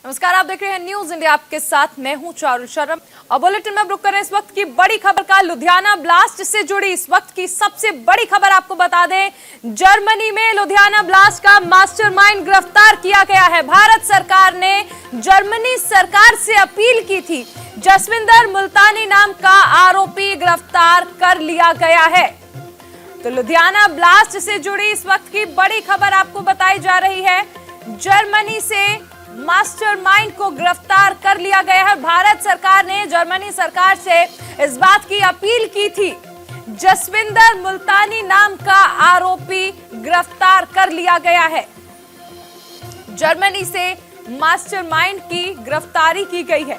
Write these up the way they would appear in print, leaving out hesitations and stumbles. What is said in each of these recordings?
नमस्कार, आप देख रहे हैं न्यूज इंडिया। आपके साथ मैं हूं चारुल शर्म और बुलेटिन में रुक कर इस वक्त की बड़ी खबर का लुधियाना ब्लास्ट से जुड़ी इस वक्त की सबसे बड़ी खबर आपको बता दें। जर्मनी में लुधियाना ब्लास्ट का मास्टरमाइंड गिरफ्तार किया गया है। भारत सरकार ने जर्मनी सरकार से अपील की थी। जसविंदर मुल्तानी नाम का आरोपी गिरफ्तार कर लिया गया है। तो लुधियाना ब्लास्ट से जुड़ी इस वक्त की बड़ी खबर आपको बताई जा रही है। जर्मनी से मास्टरमाइंड को गिरफ्तार कर लिया गया है। भारत सरकार ने जर्मनी सरकार से इस बात की अपील की थी। जसविंदर मुल्तानी नाम का आरोपी गिरफ्तार कर लिया गया है। जर्मनी से मास्टरमाइंड की गिरफ्तारी की गई है।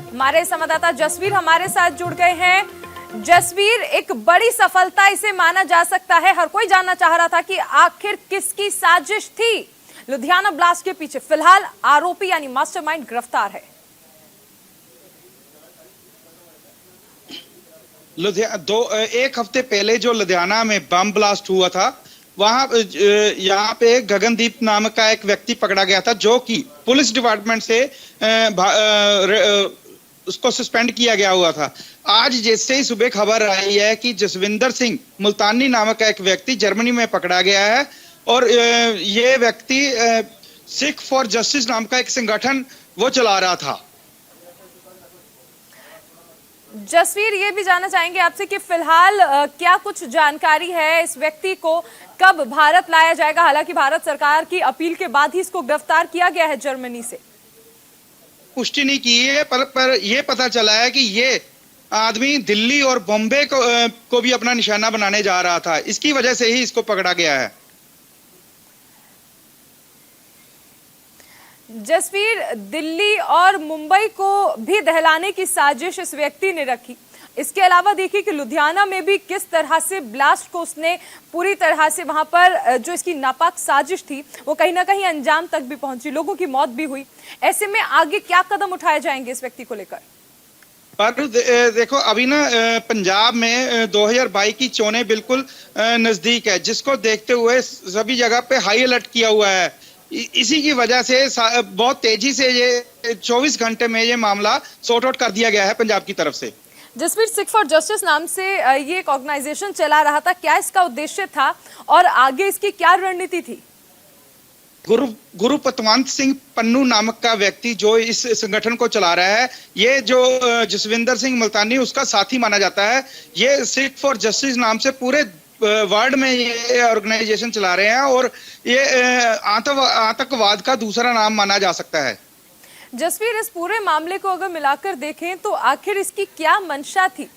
हमारे संवाददाता जसवीर हमारे साथ जुड़ गए हैं। जसवीर, एक बड़ी सफलता इसे माना जा सकता है। हर कोई जानना चाह रहा था कि आखिर किसकी साजिश थी लुधियाना ब्लास्ट के पीछे। फिलहाल आरोपी यानी मास्टरमाइंड गिरफ्तार है। एक हफ्ते पहले जो लुधियाना में बम ब्लास्ट हुआ था, वहां यहाँ पे गगनदीप नामक का एक व्यक्ति पकड़ा गया था, जो कि पुलिस डिपार्टमेंट से उसको सस्पेंड किया गया हुआ था। आज जैसे ही सुबह खबर आई है कि जसविंदर सिंह मुल्तानी नामक का एक व्यक्ति जर्मनी में पकड़ा गया है और ये व्यक्ति सिख फॉर जस्टिस नाम का एक संगठन वो चला रहा था। जसवीर, ये भी जानना चाहेंगे आपसे कि फिलहाल क्या कुछ जानकारी है, इस व्यक्ति को कब भारत लाया जाएगा? हालांकि भारत सरकार की अपील के बाद ही इसको गिरफ्तार किया गया है जर्मनी से। पुष्टि नहीं की है, पर यह पता चला है कि ये आदमी दिल्ली और बॉम्बे को भी अपना निशाना बनाने जा रहा था। इसकी वजह से ही इसको पकड़ा गया है। जसवीर, दिल्ली और मुंबई को भी दहलाने की साजिश इस व्यक्ति ने रखी। इसके अलावा देखिए कि लुधियाना में भी किस तरह से ब्लास्ट को उसने पूरी तरह से वहां पर जो इसकी नापाक साजिश थी वो कहीं ना कहीं अंजाम तक भी पहुंची, लोगों की मौत भी हुई। ऐसे में आगे क्या कदम उठाए जाएंगे इस व्यक्ति को लेकर? पर देखो, अभी ना पंजाब में 2022 की चोनें बिल्कुल नजदीक है, जिसको देखते हुए सभी जगह पे हाई अलर्ट किया हुआ है। इसी की वजह से बहुत तेजी से ये 24 घंटे में ये मामला सॉर्ट आउट कर दिया गया है पंजाब की तरफ से। जसवीर, सिख फॉर जस्टिस नाम से ये एक ऑर्गेनाइजेशन चला रहा था, क्या इसका उद्देश्य था और आगे इसकी क्या रणनीति थी? गुरु पतवंत सिंह पन्नू नामक का व्यक्ति जो इस संगठन को चला रहा है, ये जो जसविंदर सिंह मुल्तानी उसका साथी माना जाता है। ये सिख फॉर जस्टिस नाम से पूरे वर्ल्ड में ये ऑर्गेनाइजेशन चला रहे हैं और ये आतंकवाद का दूसरा नाम माना जा सकता है। जसवीर, इस पूरे मामले को अगर मिलाकर देखें तो आखिर इसकी क्या मंशा थी?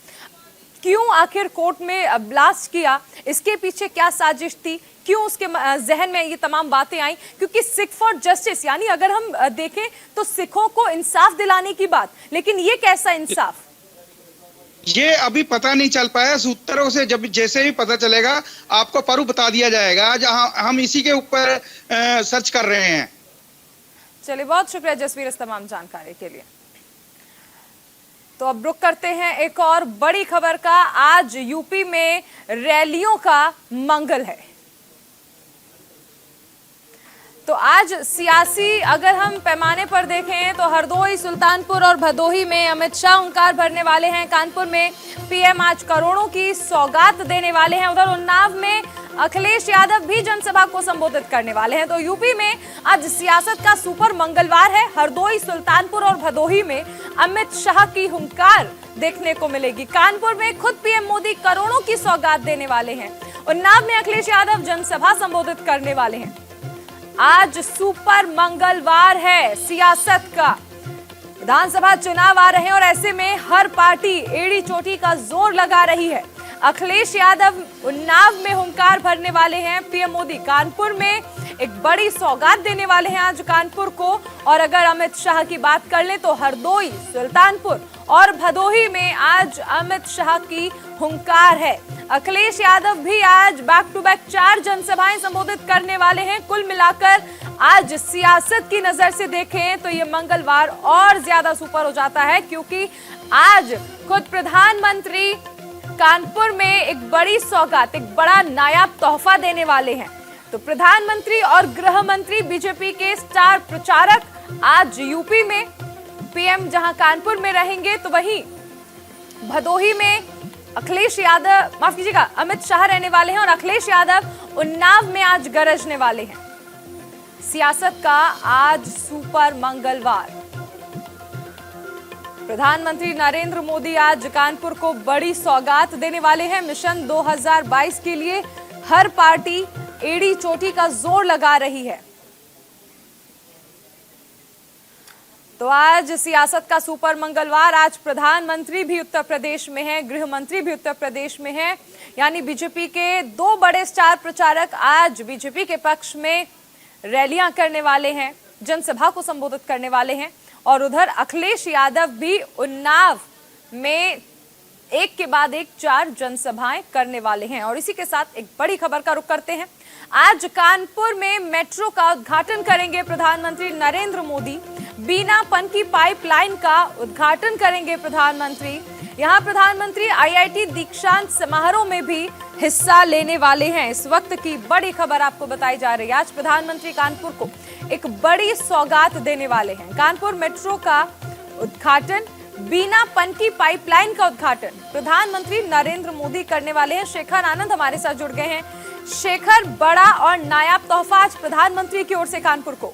क्यों आखिर कोर्ट में ब्लास्ट किया? इसके पीछे क्या साजिश थी? क्यों उसके जहन में ये तमाम बातें आई? क्योंकि सिख फॉर जस्टिस यानी अगर हम देखें तो सिखों को इंसाफ दिलाने की बात, लेकिन ये कैसा इंसाफ? ये अभी पता नहीं चल पाया। सूत्रों से जब जैसे ही पता चलेगा आपको परू बता दिया जाएगा। आज हम इसी के ऊपर सर्च कर रहे हैं। चलिए, बहुत शुक्रिया जसवीर इस तमाम जानकारी के लिए। तो अब रुक करते हैं एक और बड़ी खबर का। आज यूपी में रैलियों का मंगल है। तो आज सियासी अगर हम पैमाने पर देखें तो हरदोई, सुल्तानपुर और भदोही में अमित शाह हुंकार भरने वाले हैं। कानपुर में पीएम आज करोड़ों की सौगात देने वाले हैं। उधर उन्नाव में अखिलेश यादव भी जनसभा को संबोधित करने वाले हैं। तो यूपी में आज सियासत का सुपर मंगलवार है। हरदोई, सुल्तानपुर और भदोही में अमित शाह की हुंकार देखने को मिलेगी। कानपुर में खुद पीएम मोदी करोड़ों की सौगात देने वाले हैं। उन्नाव में अखिलेश यादव जनसभा संबोधित करने वाले हैं। आज सुपर मंगलवार है सियासत का। विधानसभा चुनाव आ रहे हैं और ऐसे में हर पार्टी एड़ी चोटी का जोर लगा रही है। अखिलेश यादव उन्नाव में हुंकार भरने वाले हैं। पीएम मोदी कानपुर में एक बड़ी सौगात देने वाले हैं आज कानपुर को। और अगर अमित शाह की बात कर लें तो हरदोई, सुल्तानपुर और भदोही में आज अमित शाह की हुंकार है। अखिलेश यादव भी आज बैक टू बैक 4 जनसभाएं संबोधित करने वाले हैं। कुल मिलाकर आज सियासत की नजर से देखें तो ये मंगलवार और ज्यादा सुपर हो जाता है, क्योंकि आज खुद प्रधानमंत्री कानपुर में एक बड़ी सौगात, एक बड़ा नायाब तोहफा देने वाले हैं। तो प्रधानमंत्री और गृह मंत्री बीजेपी के स्टार प्रचारक आज यूपी में, पीएम जहां कानपुर में रहेंगे तो वहीं भदोही में अखिलेश यादव, माफ कीजिएगा, अमित शाह रहने वाले हैं और अखिलेश यादव उन्नाव में आज गरजने वाले हैं। सियासत का आज सुपर मंगलवार। प्रधानमंत्री नरेंद्र मोदी आज कानपुर को बड़ी सौगात देने वाले हैं। मिशन 2022 के लिए हर पार्टी एड़ी चोटी का जोर लगा रही है। तो आज सियासत का सुपर मंगलवार। आज प्रधानमंत्री भी उत्तर प्रदेश में हैं, गृह मंत्री भी उत्तर प्रदेश में हैं, यानी बीजेपी के दो बड़े स्टार प्रचारक आज बीजेपी के पक्ष में रैलियां करने वाले हैं, जनसभा को संबोधित करने वाले हैं। और उधर अखिलेश यादव भी उन्नाव में एक के बाद एक 4 जनसभाएं करने वाले हैं। और इसी के साथ एक बड़ी खबर का रुख करते हैं। आज कानपुर में मेट्रो का उद्घाटन करेंगे प्रधानमंत्री नरेंद्र मोदी। बीना पनकी पाइपलाइन का उद्घाटन करेंगे प्रधानमंत्री। यहां प्रधानमंत्री आईआईटी दीक्षांत समारोह में भी हिस्सा लेने वाले हैं। इस वक्त की बड़ी खबर आपको बताई जा रही है। आज प्रधानमंत्री कानपुर को एक बड़ी सौगात देने वाले हैं। कानपुर मेट्रो का उद्घाटन, बीना पनकी पाइपलाइन का उद्घाटन प्रधानमंत्री नरेंद्र मोदी करने वाले हैं। शेखर आनंद हमारे साथ जुड़ गए हैं। शेखर, बड़ा और नायाब तोहफा आज प्रधानमंत्री की ओर से कानपुर को।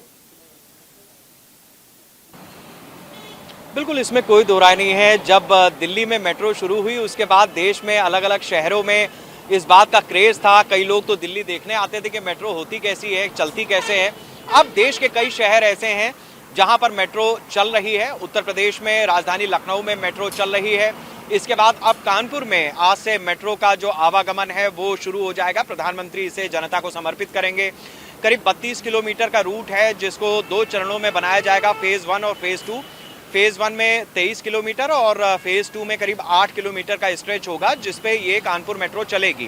बिल्कुल, इसमें कोई दो राय नहीं है। जब दिल्ली में मेट्रो शुरू हुई उसके बाद देश में अलग अलग शहरों में इस बात का क्रेज था। कई लोग तो दिल्ली देखने आते थे कि मेट्रो होती कैसी है, चलती कैसे है। अब देश के कई शहर ऐसे हैं जहां पर मेट्रो चल रही है। उत्तर प्रदेश में राजधानी लखनऊ में मेट्रो चल रही है। इसके बाद अब कानपुर में आज से मेट्रो का जो आवागमन है वो शुरू हो जाएगा। प्रधानमंत्री इसे जनता को समर्पित करेंगे। करीब 32 किलोमीटर का रूट है जिसको 2 चरणों में बनाया जाएगा, फेज 1 और फेज 2। फेज 1 में 23 किलोमीटर और फेज 2 में करीब 8 किलोमीटर का स्ट्रेच होगा जिसपे ये कानपुर मेट्रो चलेगी।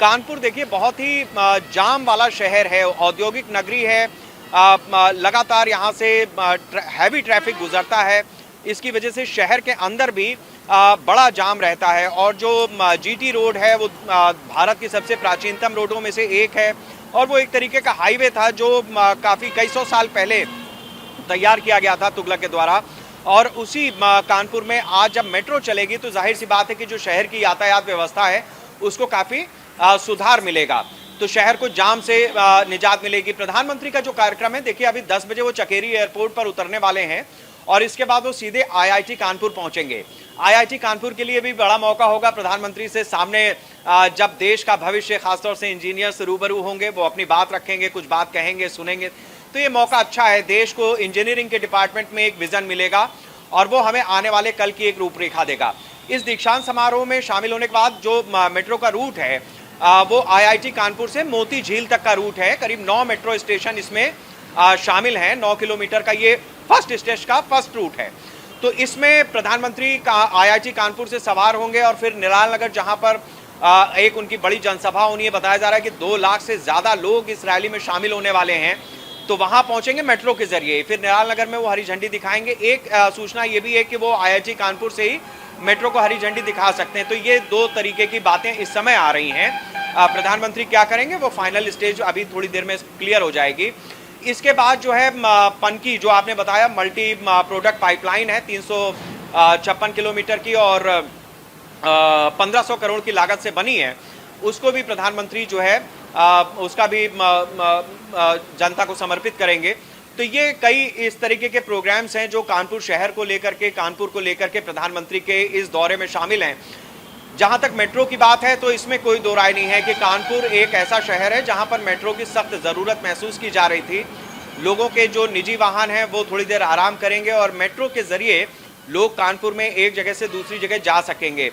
कानपुर देखिए बहुत ही जाम वाला शहर है, औद्योगिक नगरी है। लगातार यहाँ से हैवी ट्रैफिक गुजरता है। इसकी वजह से शहर के अंदर भी बड़ा जाम रहता है। और जो जीटी रोड है वो भारत की सबसे प्राचीनतम रोडों में से एक है और वो एक तरीके का हाईवे था जो काफ़ी कई सौ साल पहले तैयार किया गया था तुगलक के द्वारा। और उसी कानपुर में आज जब मेट्रो चलेगी तो जाहिर सी बात है कि जो शहर की यातायात व्यवस्था है उसको काफ़ी सुधार मिलेगा, तो शहर को जाम से निजात मिलेगी। प्रधानमंत्री का जो कार्यक्रम है, देखिए अभी 10 बजे वो चकेरी एयरपोर्ट पर उतरने वाले हैं और इसके बाद वो सीधे आईआईटी कानपुर पहुंचेंगे। आईआईटी कानपुर के लिए भी बड़ा मौका होगा प्रधानमंत्री से। सामने जब देश का भविष्य, खासतौर से इंजीनियर्स रूबरू होंगे, वो अपनी बात रखेंगे, कुछ बात कहेंगे, सुनेंगे, तो ये मौका अच्छा है। देश को इंजीनियरिंग के डिपार्टमेंट में एक विजन मिलेगा और वो हमें आने वाले कल की एक रूपरेखा देगा। इस दीक्षांत समारोह में शामिल होने के बाद जो मेट्रो का रूट है वो आईआईटी कानपुर से मोती झील तक का रूट है। करीब 9 मेट्रो स्टेशन इसमें शामिल हैं। 9 किलोमीटर का ये फर्स्ट स्टेज का फर्स्ट रूट है। तो इसमें प्रधानमंत्री का आईआईटी कानपुर से सवार होंगे और फिर निराल नगर, जहां पर एक उनकी बड़ी जनसभा होनी है। बताया जा रहा है कि 2 लाख से ज़्यादा लोग इस रैली में शामिल होने वाले हैं, तो वहां पहुंचेंगे मेट्रो के जरिए। फिर निराल नगर में वो हरी झंडी दिखाएंगे। एक सूचना ये भी है कि वो आईआईटी कानपुर से ही मेट्रो को हरी झंडी दिखा सकते हैं। तो ये 2 तरीके की बातें इस समय आ रही हैं। प्रधानमंत्री क्या करेंगे वो फाइनल स्टेज अभी थोड़ी देर में क्लियर हो जाएगी। इसके बाद जो है पनकी, जो आपने बताया, मल्टी प्रोडक्ट पाइपलाइन है 356 किलोमीटर की और 1500 करोड़ की लागत से बनी है, उसको भी प्रधानमंत्री जो है उसका भी जनता को समर्पित करेंगे। तो ये कई इस तरीके के प्रोग्राम्स हैं जो कानपुर शहर को लेकर के, कानपुर को लेकर के प्रधानमंत्री के इस दौरे में शामिल हैं। जहां तक मेट्रो की बात है तो इसमें कोई दो राय नहीं है कि कानपुर एक ऐसा शहर है जहां पर मेट्रो की सख्त ज़रूरत महसूस की जा रही थी। लोगों के जो निजी वाहन हैं वो थोड़ी देर आराम करेंगे और मेट्रो के जरिए लोग कानपुर में एक जगह से दूसरी जगह जा सकेंगे।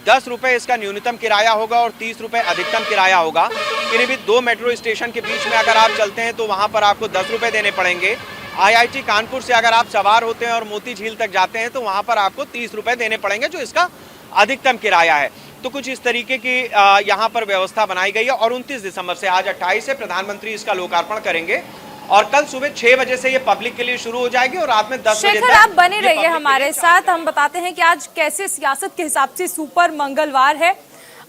10 रुपये इसका न्यूनतम किराया होगा और 30 रुपये अधिकतम किराया होगा। इन्हीं भी 2 मेट्रो स्टेशन के बीच में अगर आप चलते हैं तो वहाँ पर आपको 10 रुपये देने पड़ेंगे। आईआईटी कानपुर से अगर आप सवार होते हैं और मोती झील तक जाते हैं तो वहाँ पर आपको 30 रुपये देने पड़ेंगे, जो इसका अधिकतम किराया है। तो कुछ इस तरीके की यहाँ पर व्यवस्था बनाई गई है और 29 दिसंबर से, आज 28 से प्रधानमंत्री इसका लोकार्पण करेंगे और कल सुबह 6 बजे से ये पब्लिक के लिए शुरू हो जाएगी और रात में 10 बजे तक। आप बने रहिए हमारे साथ, हम बताते हैं कि आज कैसे सियासत के हिसाब से सुपर मंगलवार है।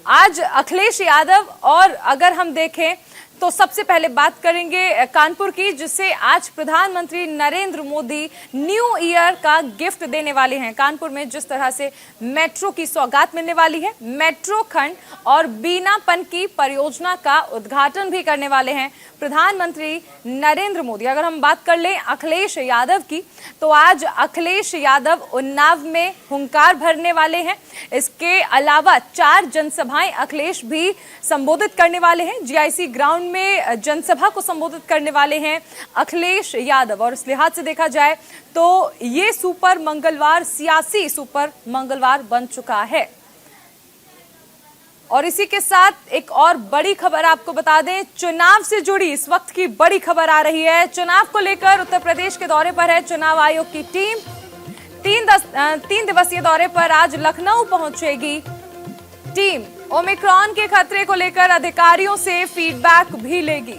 आज अखिलेश यादव और अगर हम देखें तो सबसे पहले बात करेंगे कानपुर की, जिसे आज प्रधानमंत्री नरेंद्र मोदी न्यू ईयर का गिफ्ट देने वाले हैं। कानपुर में जिस तरह से मेट्रो की सौगात मिलने वाली है, मेट्रो खंड और बीनापन की परियोजना का उद्घाटन भी करने वाले हैं प्रधानमंत्री नरेंद्र मोदी। अगर हम बात कर लें अखिलेश यादव की, तो आज अखिलेश यादव उन्नाव में हुंकार भरने वाले हैं। इसके अलावा 4 जनसभाएं अखिलेश भी संबोधित करने वाले हैं। जीआईसी ग्राउंड में जनसभा को संबोधित करने वाले हैं अखिलेश यादव। और इस लिहाज से देखा जाए तो ये सुपर मंगलवार सियासी सुपर मंगलवार बन चुका है। और इसी के साथ एक और बड़ी खबर आपको बता दें, चुनाव से जुड़ी इस वक्त की बड़ी खबर आ रही है। चुनाव को लेकर उत्तर प्रदेश के दौरे पर है चुनाव आयोग की टीम। 3 दिवसीय दौरे पर आज लखनऊ पहुंचेगी टीम। ओमिक्रॉन के खतरे को लेकर अधिकारियों से फीडबैक भी लेगी।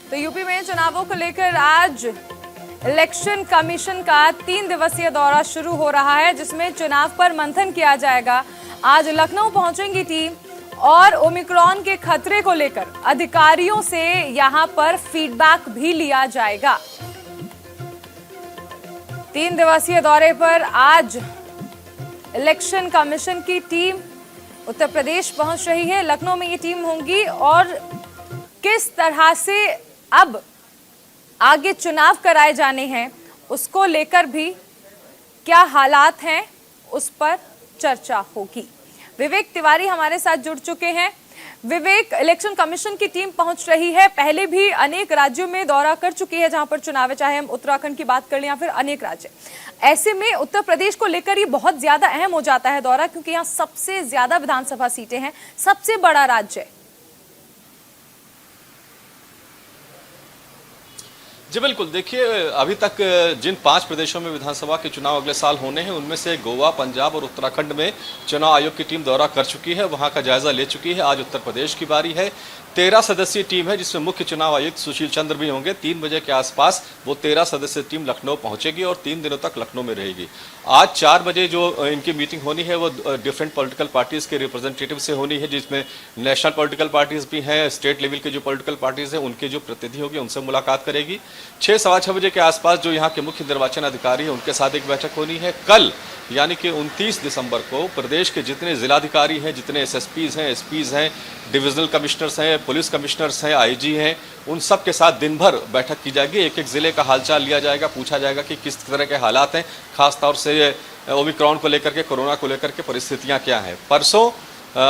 तो यूपी में चुनावों को लेकर आज इलेक्शन कमीशन का 3 दिवसीय दौरा शुरू हो रहा है, जिसमें चुनाव पर मंथन किया जाएगा। आज लखनऊ पहुंचेंगी टीम और ओमिक्रॉन के खतरे को लेकर अधिकारियों से यहां पर फीडबैक भी लिया जाएगा। 3 दिवसीय दौरे पर आज इलेक्शन कमीशन की टीम उत्तर प्रदेश पहुंच रही है। लखनऊ में ये टीम होंगी और किस तरह से अब आगे चुनाव कराए जाने हैं उसको लेकर भी क्या हालात हैं उस पर चर्चा होगी। विवेक तिवारी हमारे साथ जुड़ चुके हैं। विवेक, इलेक्शन कमीशन की टीम पहुंच रही है, पहले भी अनेक राज्यों में दौरा कर चुकी है जहां पर चुनाव है, चाहे हम उत्तराखंड की बात कर लें या फिर अनेक राज्य। ऐसे में उत्तर प्रदेश को लेकर ये बहुत ज्यादा अहम हो जाता है दौरा, क्योंकि यहाँ सबसे ज्यादा विधानसभा सीटें हैं, सबसे बड़ा राज्य है। जी बिल्कुल, देखिए अभी तक जिन 5 प्रदेशों में विधानसभा के चुनाव अगले साल होने हैं, उनमें से गोवा, पंजाब और उत्तराखंड में चुनाव आयोग की टीम दौरा कर चुकी है, वहां का जायजा ले चुकी है। आज उत्तर प्रदेश की बारी है। 13 सदस्यीय टीम है, जिसमें मुख्य चुनाव आयुक्त सुशील चंद्र भी होंगे। 3 बजे के आसपास वो 13 सदस्यीय टीम लखनऊ पहुंचेगी और 3 दिनों तक लखनऊ में रहेगी। आज 4 बजे जो इनकी मीटिंग होनी है वो डिफरेंट पॉलिटिकल पार्टीज के रिप्रेजेंटेटिव से होनी है, जिसमें नेशनल पॉलिटिकल पार्टीज भी हैं, स्टेट लेवल के जो पॉलिटिकल पार्टीज हैं उनके जो प्रतिनिधि होगी उनसे मुलाकात करेगी। 6 सवा 6 बजे के आसपास जो यहाँ के मुख्य निर्वाचन अधिकारी हैं उनके साथ एक बैठक होनी है। कल यानी कि 29 दिसंबर को प्रदेश के जितने जिलाधिकारी हैं, जितने एसएसपीज हैं, एसपीज हैं, डिविजनल कमिश्नर्स हैं, पुलिस कमिश्नर्स हैं, आईजी हैं, उन सब के साथ दिन भर बैठक की जाएगी। एक एक जिले का हालचाल लिया जाएगा, पूछा जाएगा कि किस तरह के हालात हैं, खासतौर से ओमिक्रॉन को लेकर के, कोरोना को लेकर के परिस्थितियां क्या हैं। परसों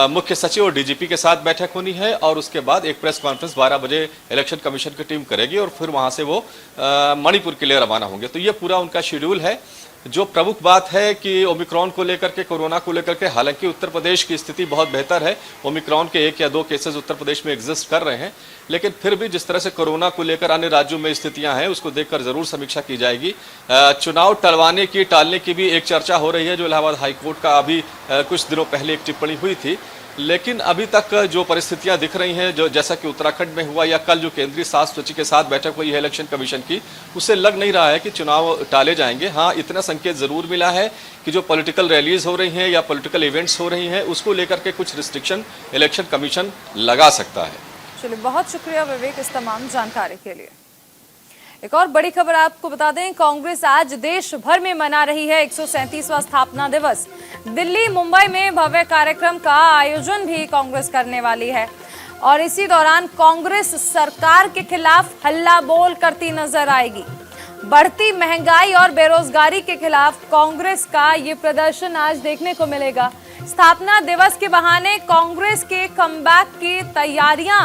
मुख्य सचिव और डीजीपी के साथ बैठक होनी है और उसके बाद एक प्रेस कॉन्फ्रेंस 12 बजे इलेक्शन कमीशन की टीम करेगी और फिर वहां से वो मणिपुर के लिए रवाना होंगे। तो ये पूरा उनका शेड्यूल है। जो प्रमुख बात है कि ओमिक्रॉन को लेकर के, कोरोना को लेकर के, हालांकि उत्तर प्रदेश की स्थिति बहुत बेहतर है। ओमिक्रॉन के 1 या 2 केसेस उत्तर प्रदेश में एग्जिस्ट कर रहे हैं, लेकिन फिर भी जिस तरह से कोरोना को लेकर अन्य राज्यों में स्थितियां हैं उसको देखकर जरूर समीक्षा की जाएगी। चुनाव टलवाने की, टालने की भी एक चर्चा हो रही है, जो इलाहाबाद हाईकोर्ट का अभी कुछ दिनों पहले एक टिप्पणी हुई थी। लेकिन अभी तक जो परिस्थितियां दिख रही हैं, जो जैसा कि उत्तराखंड में हुआ या कल जो केंद्रीय स्वास्थ्य सचिव के साथ बैठक हुई है इलेक्शन कमीशन की, उससे लग नहीं रहा है कि चुनाव टाले जाएंगे। हाँ, इतना संकेत जरूर मिला है कि जो पॉलिटिकल रैलीज हो रही हैं या पॉलिटिकल इवेंट्स हो रही हैं उसको लेकर के कुछ रिस्ट्रिक्शन इलेक्शन कमीशन लगा सकता है। चलिए, बहुत शुक्रिया विवेक इस तमाम जानकारी के लिए। एक और बड़ी खबर आपको बता दें, कांग्रेस आज देश भर में मना रही है 137वां स्थापना दिवस। दिल्ली, मुंबई में भव्य कार्यक्रम का आयोजन भी कांग्रेस करने वाली है और इसी दौरान कांग्रेस सरकार के खिलाफ हल्ला बोल करती नजर आएगी। बढ़ती महंगाई और बेरोजगारी के खिलाफ कांग्रेस का ये प्रदर्शन आज देखने को मिलेगा। स्थापना दिवस के बहाने कांग्रेस के कमबैक की तैयारियां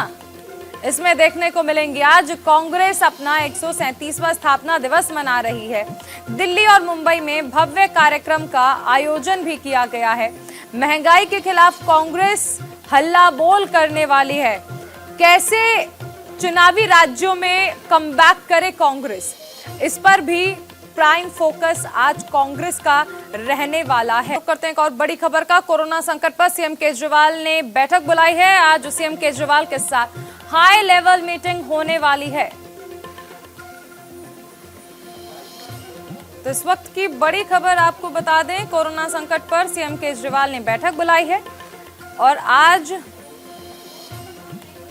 इसमें देखने को मिलेंगी। आज कांग्रेस अपना 137वां स्थापना दिवस मना रही है। दिल्ली और मुंबई में भव्य कार्यक्रम का आयोजन भी किया गया है। महंगाई के खिलाफ कांग्रेस हल्ला बोल करने वाली है। कैसे चुनावी राज्यों में कमबैक करे कांग्रेस, इस पर भी प्राइम फोकस आज कांग्रेस का रहने वाला है। तो करते हैं एक और बड़ी खबर का। कोरोना संकट पर सीएम केजरीवाल ने बैठक बुलाई है। आज सीएम केजरीवाल के साथ हाई लेवल मीटिंग होने वाली है। तो इस वक्त की बड़ी खबर आपको बता दें, कोरोना संकट पर सीएम केजरीवाल ने बैठक बुलाई है और आज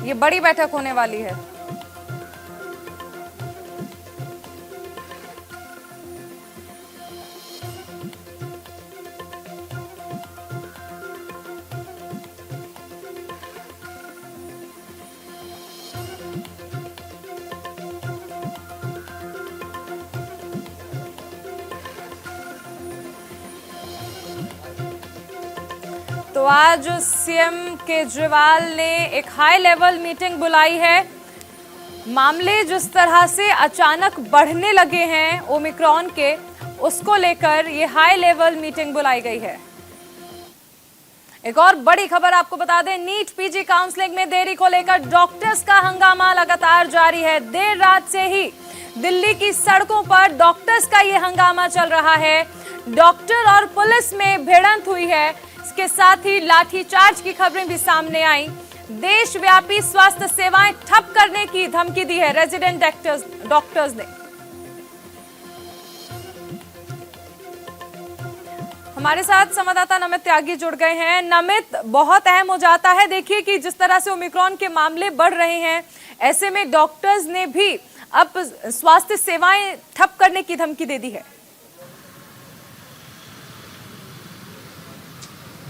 ये बड़ी बैठक होने वाली है। तो आज सीएम केजरीवाल ने एक हाई लेवल मीटिंग बुलाई है। मामले जिस तरह से अचानक बढ़ने लगे हैं ओमिक्रॉन के, उसको लेकर ये हाई लेवल मीटिंग बुलाई गई है। एक और बड़ी खबर आपको बता दें, नीट पीजी काउंसलिंग में देरी को लेकर डॉक्टर्स का हंगामा लगातार जारी है। देर रात से ही दिल्ली की सड़कों पर डॉक्टर्स का ये हंगामा चल रहा है। डॉक्टर और पुलिस में भिड़ंत हुई है। इसके साथ ही लाठीचार्ज की खबरें भी सामने आई। देशव्यापी स्वास्थ्य सेवाएं ठप करने की धमकी दी है रेजिडेंट डॉक्टर्स ने। हमारे साथ संवाददाता नमित त्यागी जुड़ गए हैं। नमित, बहुत अहम हो जाता है देखिए कि जिस तरह से ओमिक्रॉन के मामले बढ़ रहे हैं, ऐसे में डॉक्टर्स ने भी अब स्वास्थ्य सेवाएं ठप करने की धमकी दे दी है।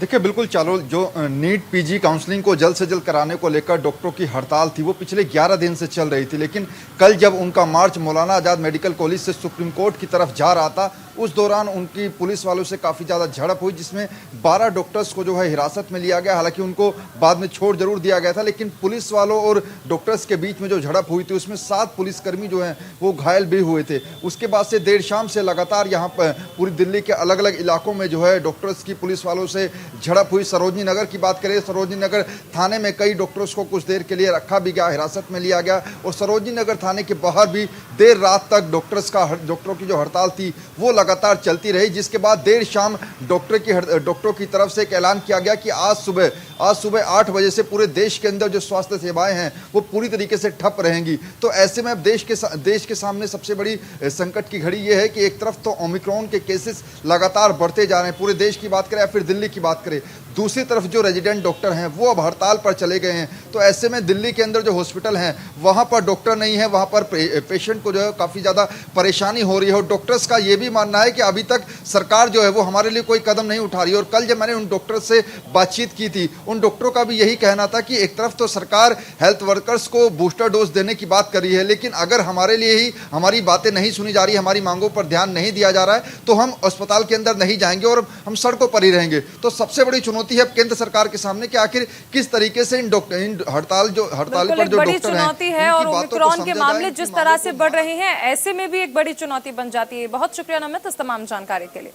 देखिए, बिल्कुल चालू जो नीट पीजी काउंसलिंग को जल्द से जल्द कराने को लेकर डॉक्टरों की हड़ताल थी, वो पिछले 11 दिन से चल रही थी। लेकिन कल जब उनका मार्च मौलाना आजाद मेडिकल कॉलेज से सुप्रीम कोर्ट की तरफ जा रहा था, उस दौरान उनकी पुलिस वालों से काफ़ी ज़्यादा झड़प हुई, जिसमें 12 डॉक्टर्स को जो है हिरासत में लिया गया। हालांकि उनको बाद में छोड़ जरूर दिया गया था, लेकिन पुलिस वालों और डॉक्टर्स के बीच में जो झड़प हुई थी, उसमें 7 पुलिसकर्मी जो हैं वो घायल भी हुए थे। उसके बाद से देर शाम से लगातार यहाँ पर पूरी दिल्ली के अलग अलग इलाकों में जो है डॉक्टर्स की पुलिस वालों से झड़प हुई। सरोजनी नगर की बात करें, सरोजनी नगर थाने में कई डॉक्टर्स को कुछ देर के लिए रखा भी गया, हिरासत में लिया गया। और सरोजनी नगर थाने के बाहर भी देर रात तक डॉक्टरों की जो हड़ताल थी वो लगातार चलती रही, जिसके बाद देर शाम डॉक्टरों की तरफ से एक ऐलान किया गया कि आज सुबह 8 बजे से पूरे देश के अंदर जो स्वास्थ्य सेवाएं हैं वो पूरी तरीके से ठप रहेंगी। तो ऐसे में अब देश के सामने सबसे बड़ी संकट की घड़ी ये है कि एक तरफ तो ओमिक्रॉन के केसेस लगातार बढ़ते जा रहे हैं, पूरे देश की बात करें या फिर दिल्ली की बात करें, दूसरी तरफ जो रेजिडेंट डॉक्टर हैं वो अब हड़ताल पर चले गए हैं। तो ऐसे में दिल्ली के अंदर जो हॉस्पिटल हैं वहाँ पर डॉक्टर नहीं है, वहाँ पर पेशेंट को जो है काफ़ी ज़्यादा परेशानी हो रही है। और डॉक्टर्स का ये भी मानना है कि अभी तक सरकार जो है वो हमारे लिए कोई कदम नहीं उठा रही है। और कल जब मैंने उन डॉक्टर्स से बातचीत की थी, उन डॉक्टरों का भी यही कहना था कि एक तरफ तो सरकार हेल्थ वर्कर्स को बूस्टर डोज देने की बात कर रही है, लेकिन अगर हमारे लिए ही हमारी बातें नहीं सुनी जा रही, हमारी मांगों पर ध्यान नहीं दिया जा रहा है, तो हम अस्पताल के अंदर नहीं जाएंगे और हम सड़कों पर ही रहेंगे। तो सबसे बड़ी चुनौती है केंद्र सरकार के सामने कि आखिर किस तरीके से इन हड़ताल पर जो बड़ी डॉक्टर चुनौती है। और ओमिक्रॉन के मामले जिस तरह से बढ़ रहे हैं, ऐसे में भी एक बड़ी चुनौती बन जाती है। बहुत शुक्रिया नमित इस तमाम जानकारी के लिए।